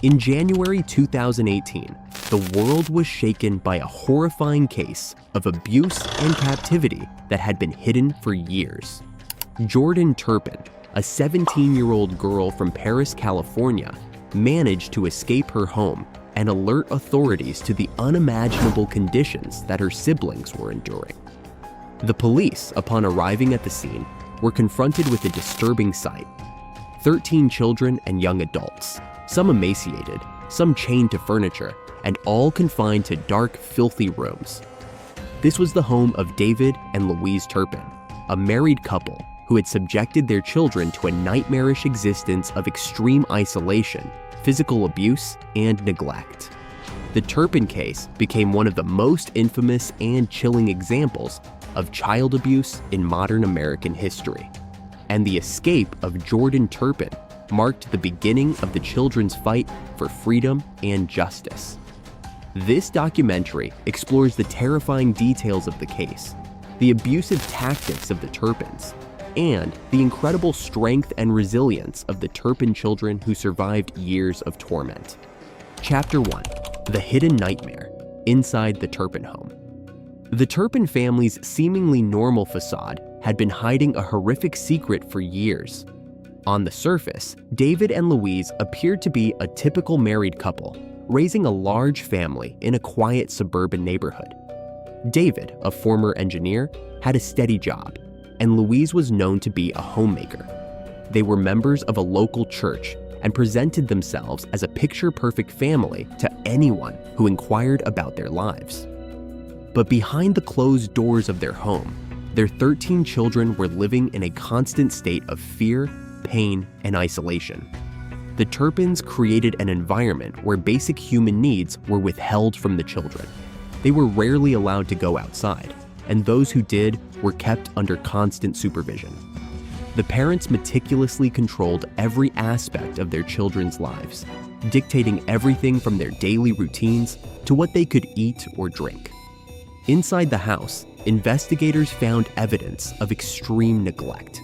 In January 2018, the world was shaken by a horrifying case of abuse and captivity that had been hidden for years. Jordan Turpin, a 17-year-old girl from Perris, California, managed to escape her home and alert authorities to the unimaginable conditions that her siblings were enduring. The police, upon arriving at the scene, were confronted with a disturbing sight. 13 children and young adults, some emaciated, some chained to furniture, and all confined to dark, filthy rooms. This was the home of David and Louise Turpin, a married couple who had subjected their children to a nightmarish existence of extreme isolation, physical abuse, and neglect. The Turpin case became one of the most infamous and chilling examples of child abuse in modern American history, and the escape of Jordan Turpin marked the beginning of the children's fight for freedom and justice. This documentary explores the terrifying details of the case, the abusive tactics of the Turpins, and the incredible strength and resilience of the Turpin children who survived years of torment. Chapter 1: The Hidden Nightmare Inside the Turpin Home. The Turpin family's seemingly normal facade had been hiding a horrific secret for years. On the surface, David and Louise appeared to be a typical married couple, raising a large family in a quiet suburban neighborhood. David, a former engineer, had a steady job, and Louise was known to be a homemaker. They were members of a local church and presented themselves as a picture-perfect family to anyone who inquired about their lives. But behind the closed doors of their home, their 13 children were living in a constant state of fear, pain, and isolation. The Turpins created an environment where basic human needs were withheld from the children. They were rarely allowed to go outside, and those who did were kept under constant supervision. The parents meticulously controlled every aspect of their children's lives, dictating everything from their daily routines to what they could eat or drink. Inside the house, investigators found evidence of extreme neglect.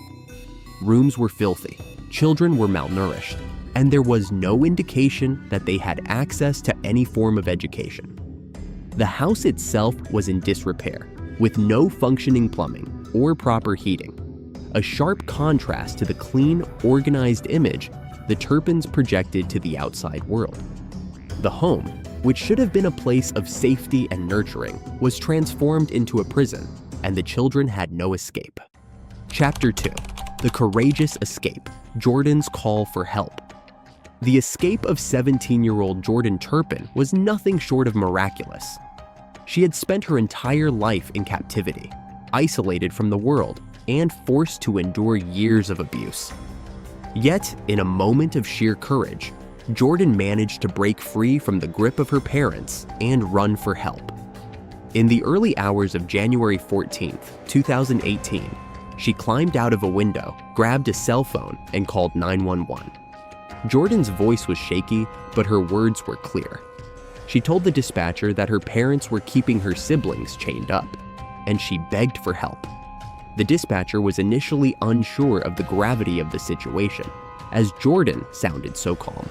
Rooms were filthy, children were malnourished, and there was no indication that they had access to any form of education. The house itself was in disrepair, with no functioning plumbing or proper heating, a sharp contrast to the clean, organized image the Turpins projected to the outside world. The home, which should have been a place of safety and nurturing, was transformed into a prison, and the children had no escape. Chapter 2: The Courageous Escape, Jordan's Call for Help. The escape of 17-year-old Jordan Turpin was nothing short of miraculous. She had spent her entire life in captivity, isolated from the world, and forced to endure years of abuse. Yet, in a moment of sheer courage, Jordan managed to break free from the grip of her parents and run for help. In the early hours of January 14, 2018, she climbed out of a window, grabbed a cell phone, and called 911. Jordan's voice was shaky, but her words were clear. She told the dispatcher that her parents were keeping her siblings chained up, and she begged for help. The dispatcher was initially unsure of the gravity of the situation, as Jordan sounded so calm,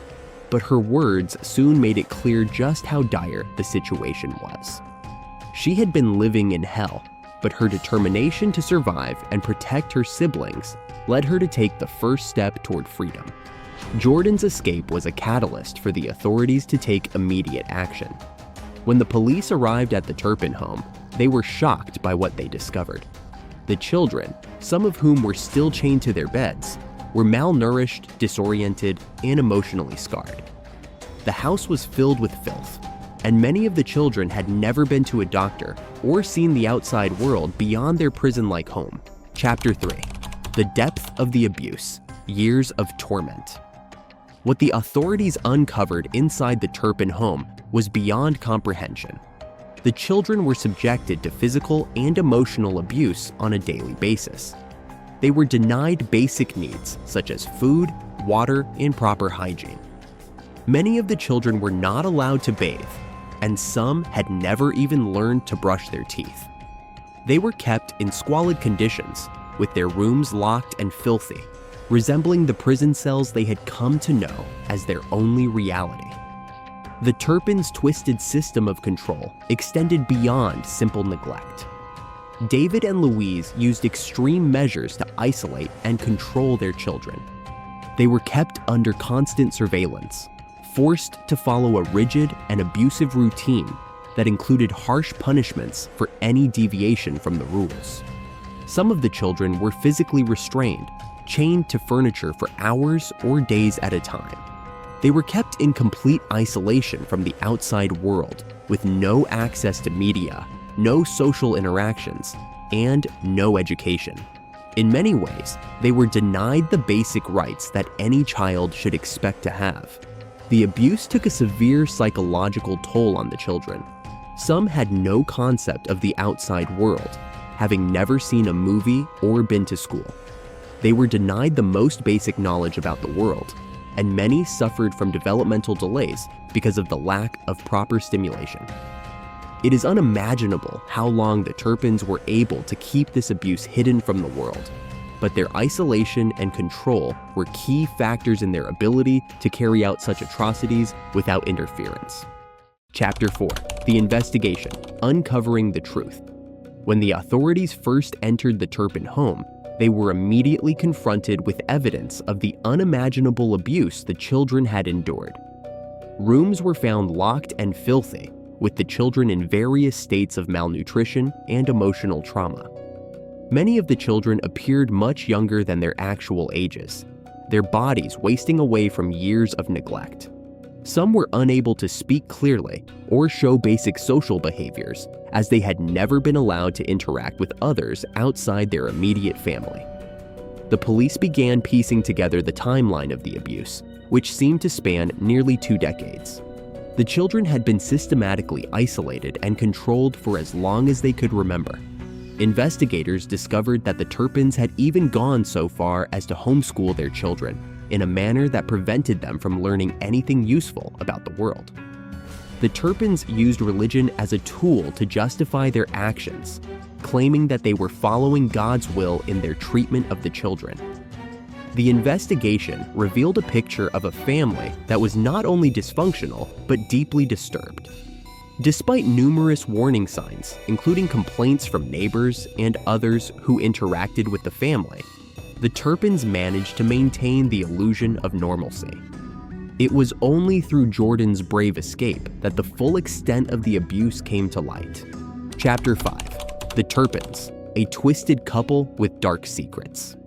but her words soon made it clear just how dire the situation was. She had been living in hell, but her determination to survive and protect her siblings led her to take the first step toward freedom. Jordan's escape was a catalyst for the authorities to take immediate action. When the police arrived at the Turpin home, they were shocked by what they discovered. The children, some of whom were still chained to their beds, were malnourished, disoriented, and emotionally scarred. The house was filled with filth, and many of the children had never been to a doctor or seen the outside world beyond their prison-like home. Chapter 3: The Depth of the Abuse, Years of Torment. What the authorities uncovered inside the Turpin home was beyond comprehension. The children were subjected to physical and emotional abuse on a daily basis. They were denied basic needs such as food, water, and proper hygiene. Many of the children were not allowed to bathe, and some had never even learned to brush their teeth. They were kept in squalid conditions, with their rooms locked and filthy, resembling the prison cells they had come to know as their only reality. The Turpins' twisted system of control extended beyond simple neglect. David and Louise used extreme measures to isolate and control their children. They were kept under constant surveillance, forced to follow a rigid and abusive routine that included harsh punishments for any deviation from the rules. Some of the children were physically restrained, chained to furniture for hours or days at a time. They were kept in complete isolation from the outside world, with no access to media, no social interactions, and no education. In many ways, they were denied the basic rights that any child should expect to have. The abuse took a severe psychological toll on the children. Some had no concept of the outside world, having never seen a movie or been to school. They were denied the most basic knowledge about the world, and many suffered from developmental delays because of the lack of proper stimulation. It is unimaginable how long the Turpins were able to keep this abuse hidden from the world, but their isolation and control were key factors in their ability to carry out such atrocities without interference. Chapter 4: The Investigation: Uncovering the Truth. When the authorities first entered the Turpin home, they were immediately confronted with evidence of the unimaginable abuse the children had endured. Rooms were found locked and filthy, with the children in various states of malnutrition and emotional trauma. Many of the children appeared much younger than their actual ages, their bodies wasting away from years of neglect. Some were unable to speak clearly or show basic social behaviors, as they had never been allowed to interact with others outside their immediate family. The police began piecing together the timeline of the abuse, which seemed to span nearly 2 decades. The children had been systematically isolated and controlled for as long as they could remember. Investigators discovered that the Turpins had even gone so far as to homeschool their children in a manner that prevented them from learning anything useful about the world. The Turpins used religion as a tool to justify their actions, claiming that they were following God's will in their treatment of the children. The investigation revealed a picture of a family that was not only dysfunctional, but deeply disturbed. Despite numerous warning signs, including complaints from neighbors and others who interacted with the family, the Turpins managed to maintain the illusion of normalcy. It was only through Jordan's brave escape that the full extent of the abuse came to light. Chapter 5: The Turpins, a twisted couple with dark secrets.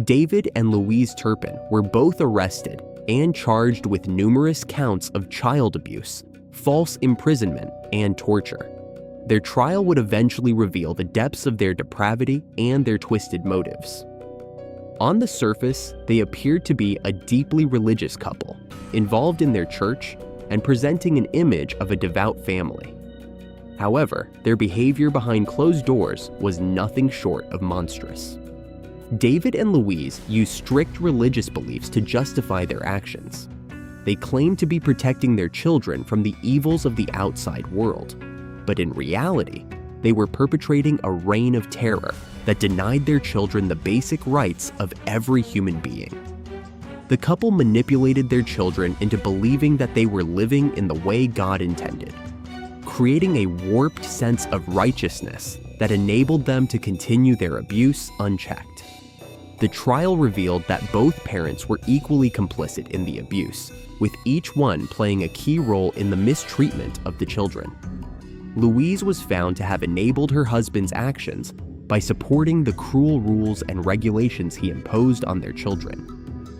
David and Louise Turpin were both arrested and charged with numerous counts of child abuse, false imprisonment, and torture. Their trial would eventually reveal the depths of their depravity and their twisted motives. On the surface, they appeared to be a deeply religious couple, involved in their church and presenting an image of a devout family. However, their behavior behind closed doors was nothing short of monstrous. David and Louise used strict religious beliefs to justify their actions. They claimed to be protecting their children from the evils of the outside world, but in reality, they were perpetrating a reign of terror that denied their children the basic rights of every human being. The couple manipulated their children into believing that they were living in the way God intended, creating a warped sense of righteousness that enabled them to continue their abuse unchecked. The trial revealed that both parents were equally complicit in the abuse, with each one playing a key role in the mistreatment of the children. Louise was found to have enabled her husband's actions by supporting the cruel rules and regulations he imposed on their children,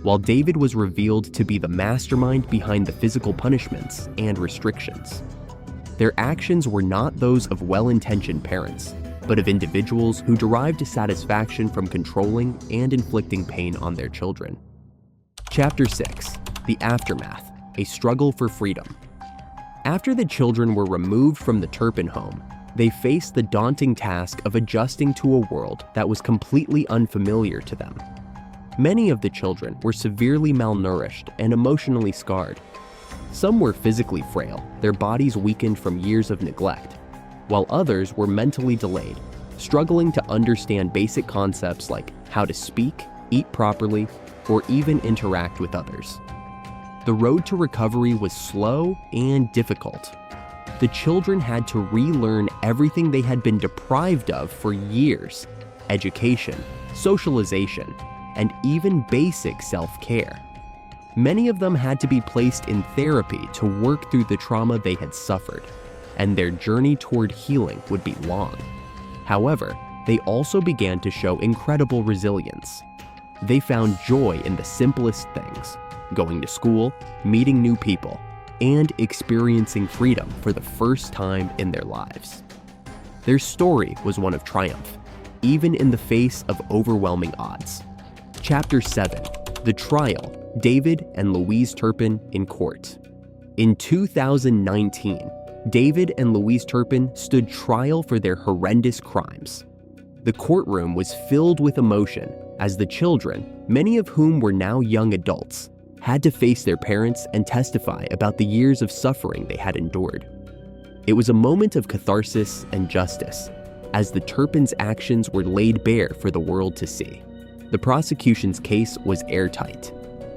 while David was revealed to be the mastermind behind the physical punishments and restrictions. Their actions were not those of well-intentioned parents, but of individuals who derived satisfaction from controlling and inflicting pain on their children. Chapter 6: The Aftermath: A Struggle for Freedom. After the children were removed from the Turpin home, they faced the daunting task of adjusting to a world that was completely unfamiliar to them. Many of the children were severely malnourished and emotionally scarred. Some were physically frail, their bodies weakened from years of neglect, while others were mentally delayed, struggling to understand basic concepts like how to speak, eat properly, or even interact with others. the road to recovery was slow and difficult. The children had to relearn everything they had been deprived of for years: education, socialization, and even basic self-care. Many of them had to be placed in therapy to work through the trauma they had suffered, and their journey toward healing would be long. However, they also began to show incredible resilience. They found joy in the simplest things: going to school, meeting new people, and experiencing freedom for the first time in their lives. Their story was one of triumph, even in the face of overwhelming odds. Chapter 7: The Trial, David and Louise Turpin in Court. In 2019, David and Louise Turpin stood trial for their horrendous crimes. The courtroom was filled with emotion as the children, many of whom were now young adults, had to face their parents and testify about the years of suffering they had endured. It was a moment of catharsis and justice, as the Turpins' actions were laid bare for the world to see. The prosecution's case was airtight.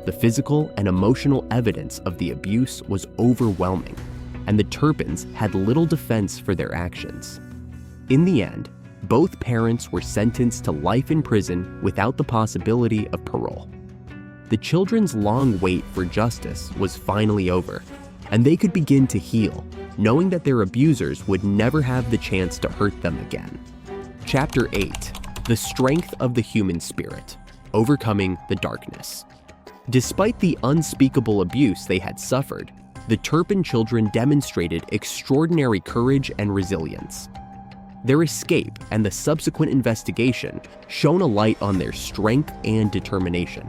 The physical and emotional evidence of the abuse was overwhelming, and the Turpins had little defense for their actions. In the end, both parents were sentenced to life in prison without the possibility of parole. The children's long wait for justice was finally over, and they could begin to heal, knowing that their abusers would never have the chance to hurt them again. Chapter 8: The Strength of the Human Spirit, Overcoming the Darkness. Despite the unspeakable abuse they had suffered, the Turpin children demonstrated extraordinary courage and resilience. Their escape and the subsequent investigation shone a light on their strength and determination.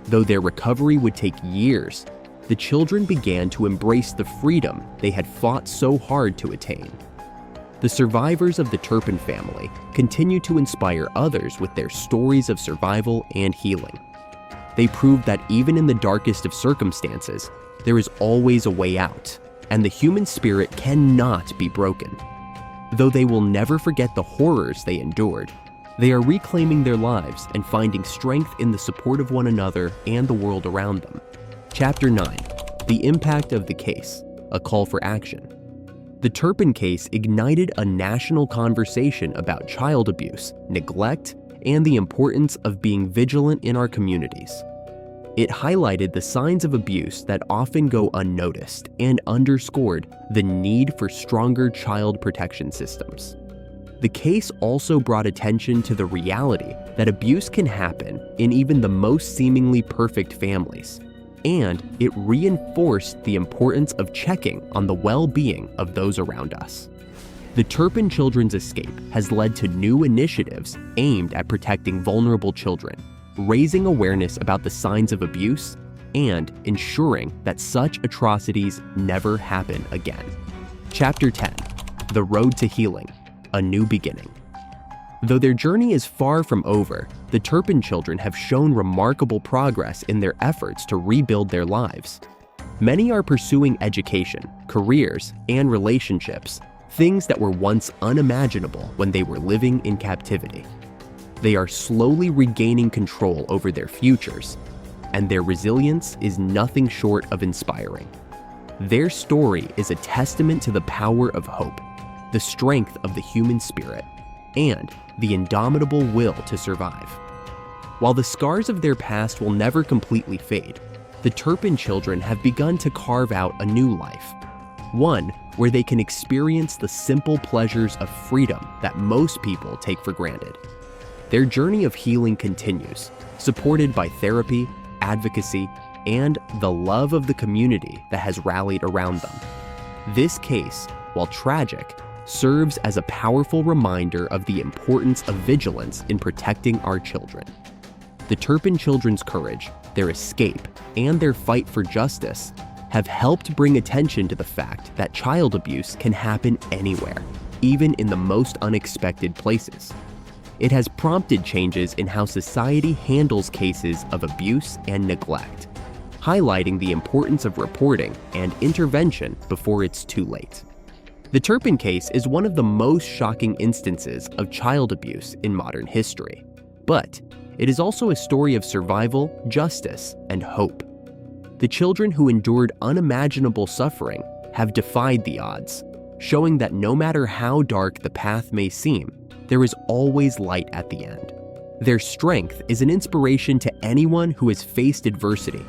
Though their recovery would take years, the children began to embrace the freedom they had fought so hard to attain. The survivors of the Turpin family continue to inspire others with their stories of survival and healing. They proved that even in the darkest of circumstances, there is always a way out, and the human spirit cannot be broken. Though they will never forget the horrors they endured, they are reclaiming their lives and finding strength in the support of one another and the world around them. Chapter 9: The Impact of the Case, A Call for Action. The Turpin case ignited a national conversation about child abuse, neglect, and the importance of being vigilant in our communities. It highlighted the signs of abuse that often go unnoticed and underscored the need for stronger child protection systems. The case also brought attention to the reality that abuse can happen in even the most seemingly perfect families, and it reinforced the importance of checking on the well-being of those around us. The Turpin children's escape has led to new initiatives aimed at protecting vulnerable children, raising awareness about the signs of abuse, and ensuring that such atrocities never happen again. Chapter 10: The Road to Healing, A New Beginning. Though their journey is far from over, the Turpin children have shown remarkable progress in their efforts to rebuild their lives. Many are pursuing education, careers, and relationships, things that were once unimaginable when they were living in captivity. They are slowly regaining control over their futures, and their resilience is nothing short of inspiring. Their story is a testament to the power of hope, the strength of the human spirit, and the indomitable will to survive. While the scars of their past will never completely fade, the Turpin children have begun to carve out a new life, one where they can experience the simple pleasures of freedom that most people take for granted. Their journey of healing continues, supported by therapy, advocacy, and the love of the community that has rallied around them. This case, while tragic, serves as a powerful reminder of the importance of vigilance in protecting our children. The Turpin children's courage, their escape, and their fight for justice have helped bring attention to the fact that child abuse can happen anywhere, even in the most unexpected places. It has prompted changes in how society handles cases of abuse and neglect, highlighting the importance of reporting and intervention before it's too late. The Turpin case is one of the most shocking instances of child abuse in modern history, but it is also a story of survival, justice, and hope. The children who endured unimaginable suffering have defied the odds, showing that no matter how dark the path may seem, there is always light at the end. Their strength is an inspiration to anyone who has faced adversity,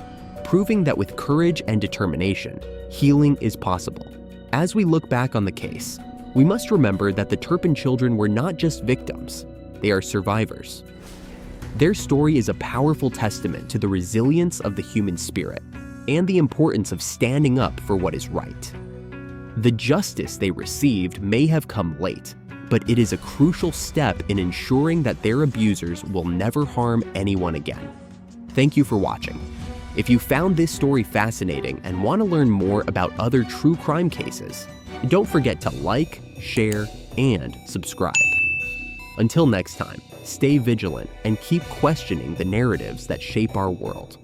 proving that with courage and determination, healing is possible. As we look back on the case, we must remember that the Turpin children were not just victims, they are survivors. Their story is a powerful testament to the resilience of the human spirit and the importance of standing up for what is right. The justice they received may have come late, but it is a crucial step in ensuring that their abusers will never harm anyone again. Thank you for watching. If you found this story fascinating and want to learn more about other true crime cases, don't forget to like, share, and subscribe. Until next time, stay vigilant and keep questioning the narratives that shape our world.